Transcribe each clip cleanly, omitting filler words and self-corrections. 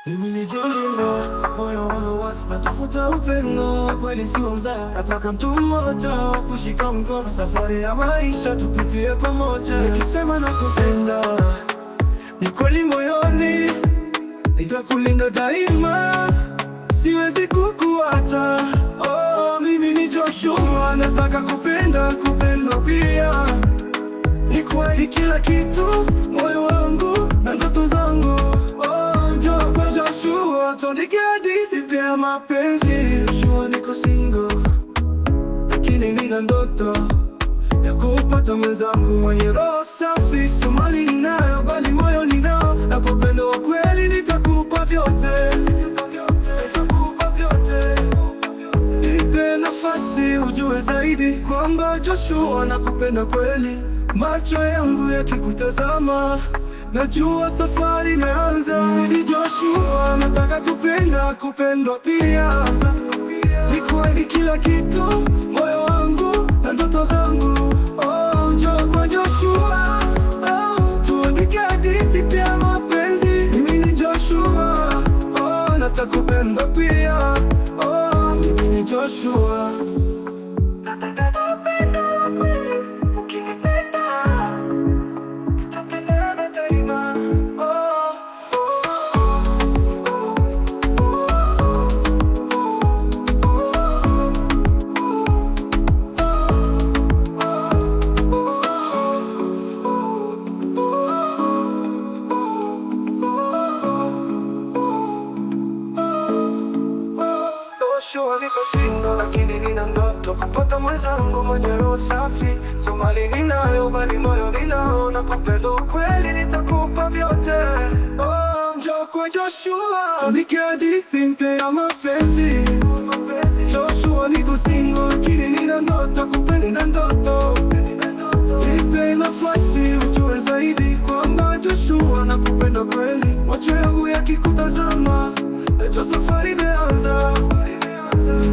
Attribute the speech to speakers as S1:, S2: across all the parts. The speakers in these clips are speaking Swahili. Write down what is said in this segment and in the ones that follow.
S1: Mimi ni Jolino, moyo wangu wazi natafuta upendo, kweli sio mzaha, nataka mtu mmoja kushika mkono, safari ya maisha tupitie pamoja. Nikisema nakupenda ni kweli moyoni, nitakulinda daima, siwezi kukuacha. Oh, mimi ni Joshua, nataka kupendwa pia, ni kweli kila kitu, moyo wangu na ndoto zangu. Tuandike hadithi pia mapenzi. Joshua niko single, lakini nina ndoto ya kupata mwenzangu mwenye roho safi. Sio mali ninayo, bali moyo ninao, na kwa upendo wa kweli nitakupa vyote. Nipe nafasi ujue zaidi kwamba Joshua nakupenda kweli. Macho yangu yakikutazama, najua safari imeanza. Mimi ni Joshua, nataka kupendwa pia, ni kweli kila kitu, moyo wangu na ndoto zangu. Oh, njoo kwa Joshua, oh, tuandike hadithi pia mapenzi. Mimi ni Joshua, oh, nataka kupendwa pia. Oh, mimi ni Joshua. Joshua niko single, lakini nina ndoto kupata mwenzangu mwenye roho safi. Sio mali ninayo, bali moyo ninao, na kwa upendo kweli nitakupa vyote. Oh, njoo kwa Joshua, tuandike hadithi mpya ya mapenzi. Joshua niko single, lakini nina ndoto kupenda ndoto. Nipe nafasi ujue zaidi kwamba Joshua nakupenda kweli. Macho yangu yakikutazama, najua safari imeanza.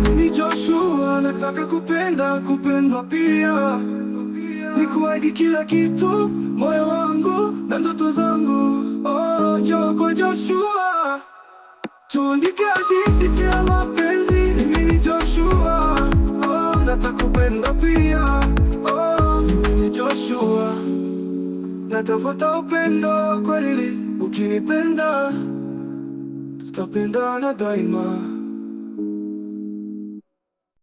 S1: Mimi ni Joshua, nataka kupendwa pia, ni kuahidi kila kitu, moyo wangu na ndoto zangu. Oh, njoo kwa Joshua, tuandike hadithi pia mapenzi. Mimi ni Joshua, oh, nataka kupendwa pia. Oh, mimi ni Joshua, natafuta upendo kweli. Ukinipenda tutapendana daima.